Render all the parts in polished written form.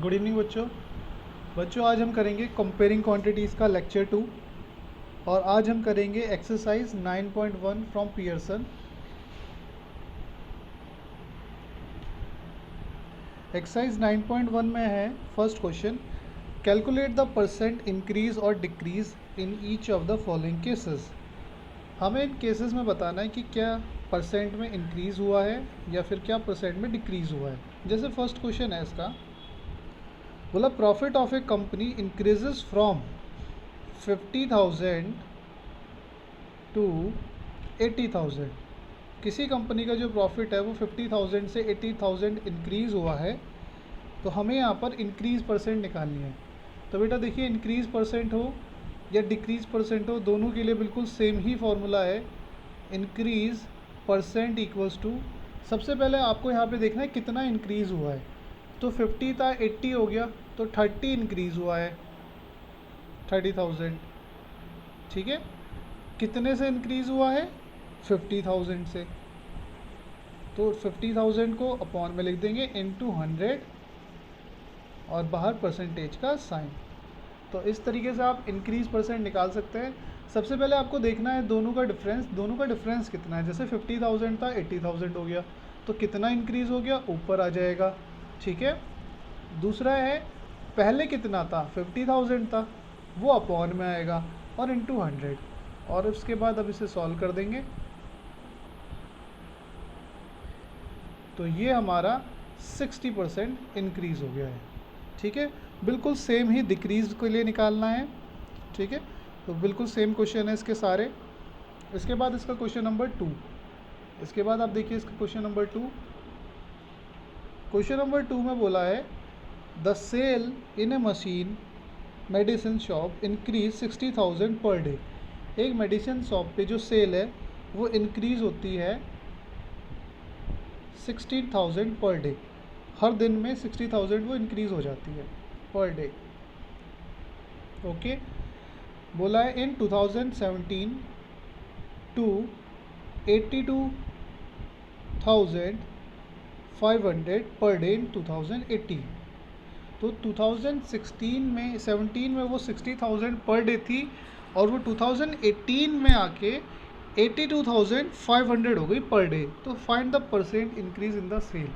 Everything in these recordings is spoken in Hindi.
गुड इवनिंग बच्चों आज हम करेंगे कंपेयरिंग क्वांटिटीज़ का लेक्चर 2 और आज हम करेंगे एक्सरसाइज 9.1 फ्रॉम पियर्सन। एक्सरसाइज 9.1 में है first question, calculate the percent increase और decrease in each of the following cases. हमें इन केसेस में बताना है कि क्या परसेंट में इंक्रीज़ हुआ है या फिर क्या परसेंट में डिक्रीज़ हुआ है। जैसे फर्स्ट क्वेश्चन है इसका, बोला profit of a company increases from 50,000 to 80,000। किसी कंपनी का जो प्रॉफिट है वो 50,000 से 80,000 इंक्रीज़ हुआ है, तो हमें यहाँ पर इंक्रीज़ परसेंट निकालनी है। तो बेटा देखिए, इंक्रीज़ परसेंट हो या डिक्रीज़ परसेंट हो, दोनों के लिए बिल्कुल सेम ही फॉर्मूला है। इंक्रीज़ परसेंट इक्वल्स टू, सबसे पहले आपको यहाँ पे देखना है कितना इंक्रीज़ हुआ है। तो 50 था 80 हो गया, तो 30 इंक्रीज़ हुआ है, 30,000। ठीक है, कितने से इंक्रीज़ हुआ है? 50,000 से। तो 50,000 को अपॉन में लिख देंगे इनटू 100 और बाहर परसेंटेज का साइन। तो इस तरीके से आप इंक्रीज़ परसेंट निकाल सकते हैं। सबसे पहले आपको देखना है दोनों का डिफरेंस कितना है। जैसे 50,000 था 80,000 हो गया, तो कितना इंक्रीज़ हो गया, ऊपर आ जाएगा। ठीक है, दूसरा है पहले कितना था, 50,000 था, वो अपॉन में आएगा और इनटू 100, और उसके बाद अब इसे सॉल्व कर देंगे। तो ये हमारा 60% इंक्रीज़ हो गया है। ठीक है, बिल्कुल सेम ही डिक्रीज़ के लिए निकालना है। ठीक है, तो बिल्कुल सेम क्वेश्चन है इसके सारे। इसके बाद इसका क्वेश्चन नंबर 2, इसके बाद आप देखिए इसका क्वेश्चन नंबर 2। क्वेश्चन नंबर 2 में बोला है the sale in a machine medicine shop increase 60,000 per day. एक मेडिसिन शॉप पे जो सेल है वो इंक्रीज़ होती है 60,000 पर डे। हर दिन में 60,000 वो इंक्रीज़ हो जाती है पर डे। ओके, बोला है इन 2017 टू 82,500 पर डे इन 2018। तो 2017 में वो 60,000 पर डे थी, और वो 2018 में आके 82,500 हो गई पर डे। तो find the percent increase in the sale.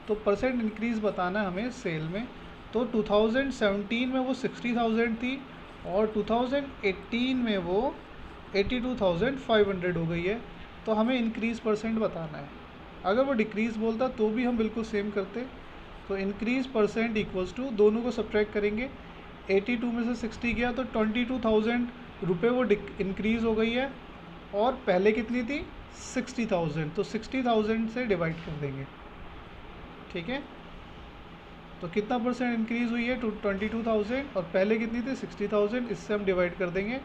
तो परसेंट इंक्रीज़ बताना है हमें सेल में। तो 2017 में वो 60,000 थी और 2018 में वो 82,500 हो गई है। तो हमें इंक्रीज़ परसेंट बताना है। अगर वो डिक्रीज़ बोलता तो भी हम बिल्कुल सेम करते। तो इंक्रीज़ परसेंट इक्वल्स टू, दोनों को सब्ट्रैक्ट करेंगे, 82 में से 60 गया तो 22,000 रुपये वो इंक्रीज़ हो गई है, और पहले कितनी थी 60,000, तो 60,000 से डिवाइड कर देंगे। ठीक है, तो कितना परसेंट इंक्रीज़ हुई है, 22,000, और पहले कितनी थी 60,000, इससे हम डिवाइड कर देंगे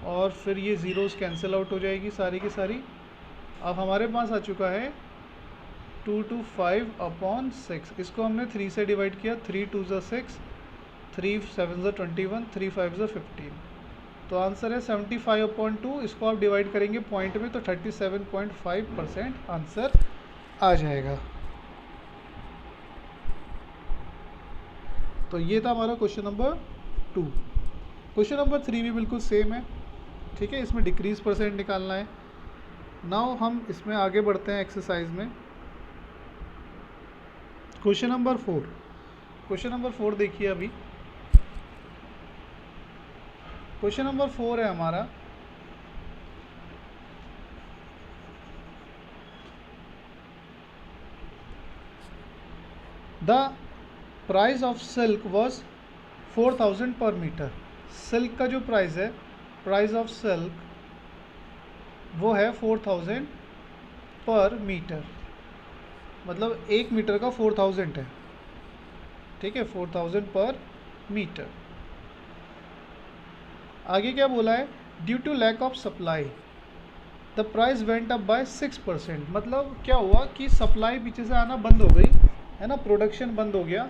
और फिर ये ज़ीरोज़ कैंसिल आउट हो जाएगी सारी की सारी। अब हमारे पास आ चुका है 225/6। इसको हमने 3 से डिवाइड किया, 3 2 ज़ा 6, 3 7 ज़ा 21, 3 5 ज़ा 15। तो आंसर है 75/2। इसको आप डिवाइड करेंगे पॉइंट में तो 37.5% आंसर आ जाएगा। तो ये था हमारा क्वेश्चन नंबर 2। क्वेश्चन नंबर 3 भी बिल्कुल सेम है। ठीक है, इसमें डिक्रीज़ परसेंट निकालना है। नाउ हम इसमें आगे बढ़ते हैं एक्सरसाइज में। क्वेश्चन नंबर 4, क्वेश्चन नंबर 4 देखिए अभी। क्वेश्चन नंबर 4 है हमारा, the price of silk was 4,000 पर मीटर। सिल्क का जो प्राइस है, प्राइस ऑफ सिल्क वो है 4,000 पर मीटर, मतलब 1 मीटर का 4,000 है। ठीक है, 4,000 पर मीटर। आगे क्या बोला है, due to lack of supply the price went up by 6%। मतलब क्या हुआ कि सप्लाई पीछे से आना बंद हो गई है ना, प्रोडक्शन बंद हो गया,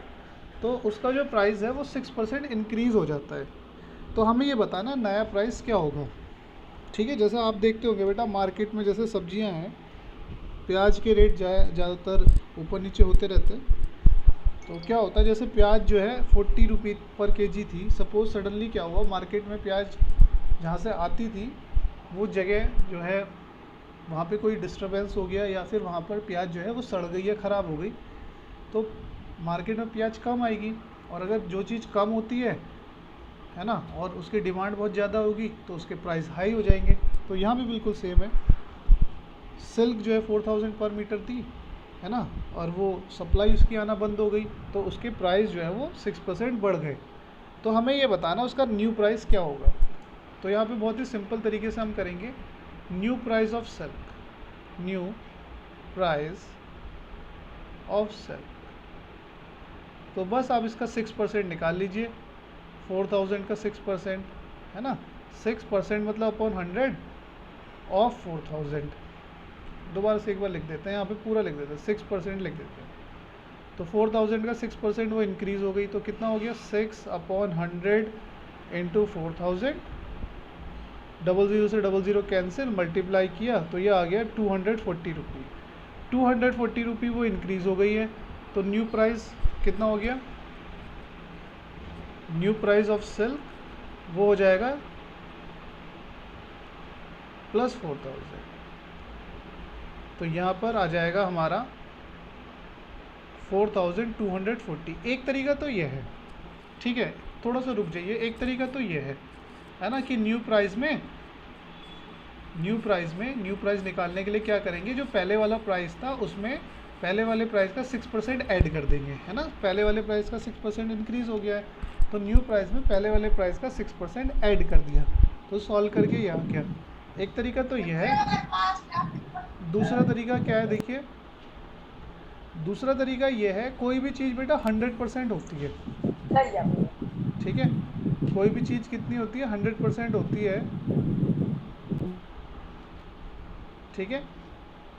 तो उसका जो प्राइस है वो 6% इंक्रीज़ हो जाता है। तो हमें ये बताना नया प्राइस क्या होगा। ठीक है, जैसा आप देखते होंगे बेटा मार्केट में जैसे सब्जियां हैं, प्याज के रेट ज़्यादातर ऊपर नीचे होते रहते हैं। तो क्या होता है, जैसे प्याज जो है 40 रुपये पर केजी थी, सपोज़ सडनली क्या हुआ, मार्केट में प्याज जहाँ से आती थी वो जगह जो है वहाँ पे कोई डिस्टरबेंस हो गया, या फिर वहाँ पर प्याज जो है वो सड़ गई या ख़राब हो गई, तो मार्केट में प्याज कम आएगी। और अगर जो चीज़ कम होती है ना, और उसकी डिमांड बहुत ज़्यादा होगी तो उसके प्राइस हाई हो जाएंगे। तो यहाँ भी बिल्कुल सेम है। सिल्क जो है 4000 पर मीटर थी, है ना, और वो सप्लाई उसकी आना बंद हो गई, तो उसके प्राइस जो है वो 6% बढ़ गए। तो हमें ये बताना उसका न्यू प्राइस क्या होगा। तो यहाँ पे बहुत ही सिंपल तरीके से हम करेंगे, new price of silk, new price of silk. तो बस आप इसका 6% निकाल लीजिए, 4000 का 6%, है ना, 6% मतलब अपॉन 100 ऑफ 4000। दोबारा से एक बार लिख देते हैं, यहाँ पे पूरा लिख देते हैं, 6% लिख देते हैं। तो 4000 का 6% वो इंक्रीज़ हो गई, तो कितना हो गया, 6/100 इंटू 4000, 00 से 00 कैंसिल, मल्टीप्लाई किया तो ये आ गया 240 रुपी। 240 रुपी वो इंक्रीज़ हो गई है। तो न्यू प्राइस कितना हो गया, न्यू प्राइस ऑफ सिल्क वो हो जाएगा प्लस 4000। तो यहाँ पर आ जाएगा हमारा 4240। एक तरीका तो ये है, ठीक है, थोड़ा सा रुक जाइए, एक तरीका तो ये है ना, कि न्यू प्राइस में न्यू प्राइस निकालने के लिए क्या करेंगे, जो पहले वाला प्राइस था उसमें पहले वाले प्राइस का 6% ऐड कर देंगे, है ना। पहले वाले प्राइस का 6% इंक्रीज़ हो गया है, तो न्यू प्राइस में पहले वाले प्राइस का 6% ऐड कर दिया। तो सॉल्व करके यहाँ क्या, एक तरीका तो यह है। दूसरा तरीका क्या है, देखिए, दूसरा तरीका ये है, कोई भी चीज़ बेटा 100% होती है, ठीक है, कोई भी चीज़ कितनी होती है, 100% होती है, ठीक है।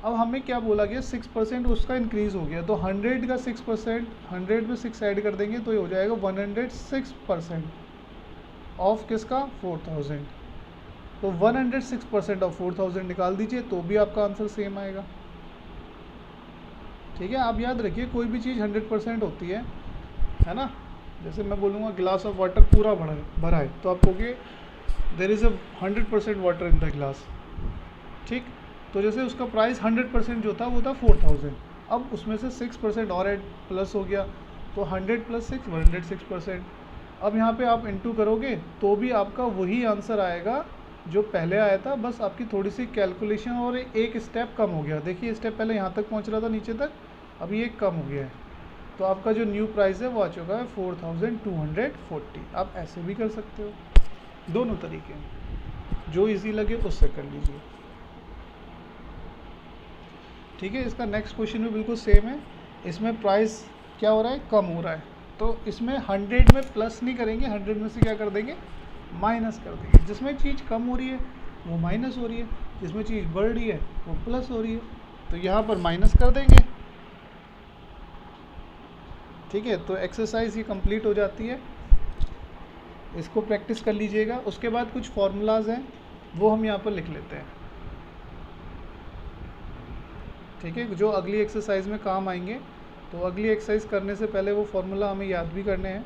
अब हमें क्या बोला गया, 6% उसका इंक्रीज़ हो गया, तो 100 का 6%, 100 में 6 ऐड कर देंगे तो ये हो जाएगा 106% ऑफ किसका, 4000। तो 106% ऑफ 4000 निकाल दीजिए तो भी आपका आंसर सेम आएगा, ठीक है। आप याद रखिए, कोई भी चीज़ 100% होती है ना। जैसे मैं बोलूँगा ग्लास ऑफ वाटर पूरा भरा है, तो आप कहोगे there is a 100% water in the glass, ठीक। तो जैसे उसका प्राइस 100% जो था वो था 4000, अब उसमें से 6% और ऐड प्लस हो गया, तो 100 + 6 106%। अब यहाँ पे आप इंटू करोगे तो भी आपका वही आंसर आएगा जो पहले आया था, बस आपकी थोड़ी सी कैलकुलेशन और एक स्टेप कम हो गया। देखिए स्टेप पहले यहाँ तक पहुँच रहा था नीचे तक, अभी एक कम हो गया है। तो आपका जो न्यू प्राइस है वो आ चुका है 4240। आप ऐसे भी कर सकते हो, दोनों तरीके हैं, जो इजी लगे उससे कर लीजिए, ठीक है। इसका नेक्स्ट क्वेश्चन भी बिल्कुल सेम है, इसमें प्राइस क्या हो रहा है, कम हो रहा है, तो इसमें 100 में प्लस नहीं करेंगे, 100 में से क्या कर देंगे, माइनस कर देंगे। जिसमें चीज़ कम हो रही है वो माइनस हो रही है, जिसमें चीज़ बढ़ रही है वो प्लस हो रही है, तो यहाँ पर माइनस कर देंगे, ठीक है। तो एक्सरसाइज ये कंप्लीट हो जाती है, इसको प्रैक्टिस कर लीजिएगा। उसके बाद कुछ फार्मूलाज हैं वो हम यहाँ पर लिख लेते हैं, ठीक है, जो अगली एक्सरसाइज में काम आएंगे। तो अगली एक्सरसाइज करने से पहले वो फार्मूला हमें याद भी करने हैं।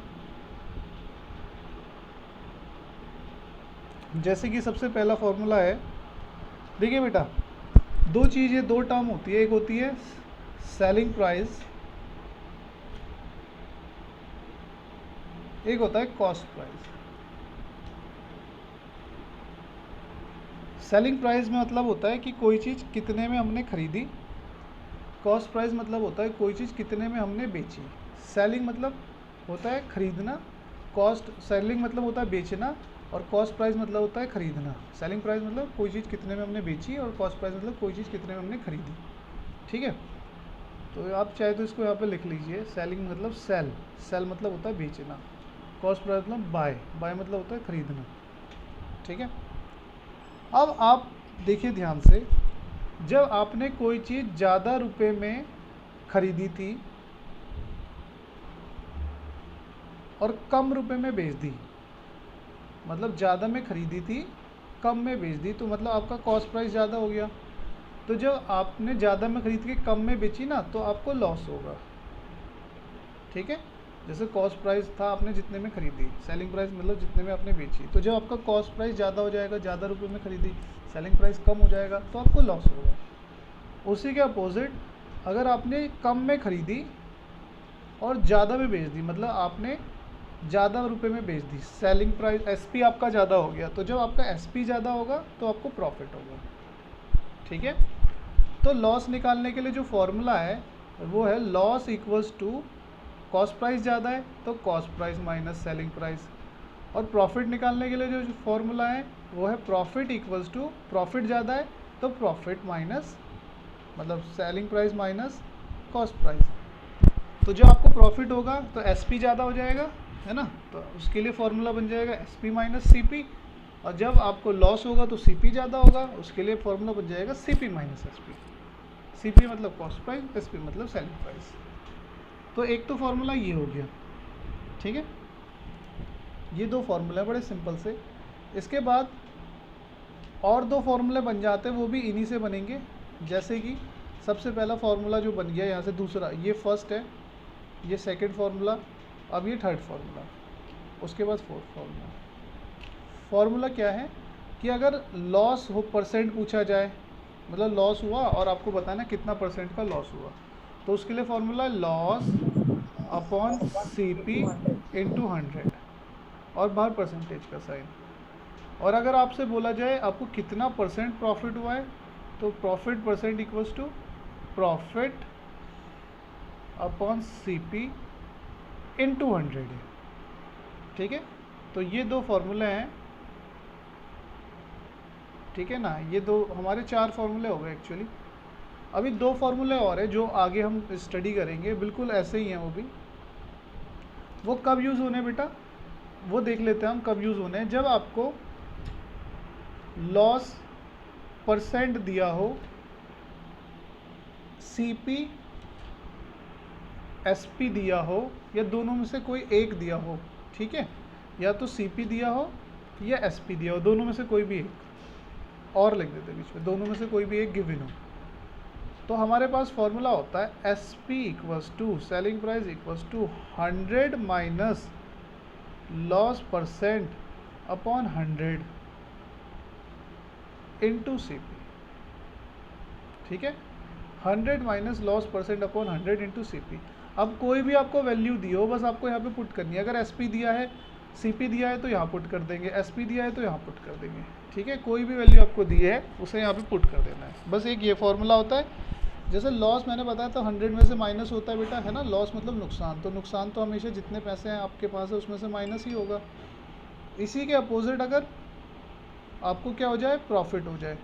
जैसे कि सबसे पहला फार्मूला है, देखिए बेटा, दो चीज़ें, दो टर्म होती है, एक होती है सेलिंग प्राइस, एक होता है कॉस्ट प्राइस। सेलिंग प्राइस में मतलब होता है कि कोई चीज़ कितने में हमने खरीदी, कॉस्ट प्राइस मतलब होता है कोई चीज़ कितने में हमने बेची। सेलिंग मतलब होता है खरीदना, कॉस्ट, सेलिंग मतलब होता है बेचना, और कॉस्ट प्राइस मतलब होता है खरीदना। सेलिंग प्राइस मतलब कोई चीज़ कितने में हमने बेची, और कॉस्ट प्राइस मतलब कोई चीज़ कितने में हमने खरीदी, ठीक है। तो आप चाहे तो इसको यहाँ पे लिख लीजिए, सेलिंग मतलब सेल, सेल मतलब होता है बेचना, कॉस्ट प्राइस मतलब बाय, बाय मतलब होता है खरीदना, ठीक है। अब आप देखिए ध्यान से, जब आपने कोई चीज़ ज़्यादा रुपए में खरीदी थी और कम रुपए में बेच दी, मतलब ज़्यादा में खरीदी थी कम में बेच दी, तो मतलब आपका कॉस्ट प्राइस ज़्यादा हो गया। तो जब आपने ज़्यादा में खरीद के कम में बेची ना, तो आपको लॉस होगा, ठीक है। जैसे कॉस्ट प्राइस था आपने जितने में खरीदी, सेलिंग प्राइस मतलब जितने में आपने बेची, तो जब आपका कॉस्ट प्राइस ज़्यादा हो जाएगा, ज़्यादा रुपए में खरीदी, सेलिंग प्राइस कम हो जाएगा तो आपको लॉस होगा। उसी के अपोजिट अगर आपने कम में खरीदी और ज़्यादा में बेच दी, मतलब आपने ज़्यादा रुपए में बेच दी, सेलिंग प्राइस एसपी आपका ज़्यादा हो गया, तो जब आपका एसपी ज़्यादा होगा तो आपको प्रॉफिट होगा। ठीक है। तो लॉस निकालने के लिए जो फॉर्मूला है वो है loss equals to cost price ज़्यादा है तो cost price minus selling price, और प्रॉफिट निकालने के लिए जो फॉर्मूला है वो है प्रॉफिट इक्वल्स टू प्रॉफिट ज़्यादा है तो प्रॉफिट माइनस मतलब selling price minus cost price. तो जब आपको प्रॉफिट होगा तो एसपी ज़्यादा हो जाएगा, है ना, तो उसके लिए फॉर्मूला बन जाएगा एसपी माइनस सीपी, और जब आपको लॉस होगा तो सीपी ज़्यादा होगा, उसके लिए फॉर्मूला बन जाएगा सीपी माइनस एसपी। सीपी मतलब कॉस्ट प्राइस, एसपी मतलब सेलिंग प्राइस। तो एक तो फॉर्मूला ये हो गया, ठीक है। ये दो फॉर्मूले बड़े सिंपल से। इसके बाद और दो फॉर्मूले बन जाते हैं, वो भी इन्हीं से बनेंगे। जैसे कि सबसे पहला फॉर्मूला जो बन गया यहाँ से, दूसरा ये फर्स्ट है, ये सेकंड फार्मूला, अब ये थर्ड फार्मूला, उसके बाद फोर्थ फार्मूला। फार्मूला क्या है कि अगर लॉस हो परसेंट पूछा जाए, मतलब लॉस हुआ और आपको बताना कितना परसेंट का लॉस हुआ, तो उसके लिए formula loss upon CP into 100 और बाहर परसेंटेज का साइन। और अगर आपसे बोला जाए आपको कितना परसेंट प्रॉफिट हुआ है, तो profit percent equals to profit upon CP into 100 है। ठीक है। तो ये दो फॉर्मूले हैं, ठीक है ना। ये दो हमारे 4 फार्मूले हो गए एक्चुअली। अभी 2 फार्मूले और है जो आगे हम स्टडी करेंगे, बिल्कुल ऐसे ही हैं वो भी। वो कब यूज़ होने बेटा, वो देख लेते हैं हम कब यूज़ होने हैं। जब आपको लॉस परसेंट दिया हो, सीपी एसपी दिया हो, या दोनों में से कोई एक दिया हो, ठीक है, या तो सीपी दिया हो या एसपी दिया हो, दोनों में से कोई भी एक, और लिख देते बीच में, दोनों में से कोई भी एक गिवन हो, तो हमारे पास फॉर्मूला होता है S P equals to selling price equals to 100 minus loss percent upon 100 into C P. ठीक है, 100 minus loss percent upon 100 into C P. अब कोई भी आपको वैल्यू दी हो, बस आपको यहाँ पे पुट करनी है। अगर एस पी दिया है, सी पी दिया है तो यहाँ पुट कर देंगे, एस पी दिया है तो यहाँ पुट कर देंगे। ठीक है, कोई भी वैल्यू आपको दी है उसे यहाँ पे पुट कर देना है। बस एक ये फॉर्मूला होता है। जैसे लॉस मैंने बताया था 100 में से माइनस होता है बेटा, है ना। लॉस मतलब नुकसान, तो नुकसान तो हमेशा जितने पैसे हैं आपके पास है उसमें से माइनस ही होगा। इसी के अपोजिट अगर आपको क्या हो जाए, प्रॉफिट हो जाए,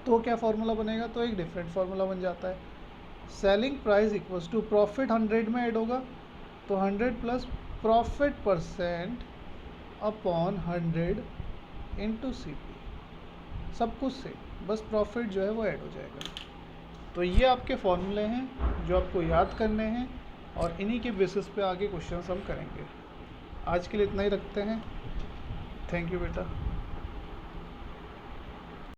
तो क्या फार्मूला बनेगा, तो एक डिफरेंट फार्मूला बन जाता है। Selling price equals to profit 100 में ऐड होगा तो 100 plus profit percent upon 100 into C P, सब कुछ से बस प्रॉफिट जो है वो ऐड हो जाएगा। तो ये आपके फॉर्मूले हैं जो आपको याद करने हैं, और इन्हीं के बेसिस पे आगे क्वेश्चंस हम करेंगे। आज के लिए इतना ही रखते हैं। थैंक यू बेटा।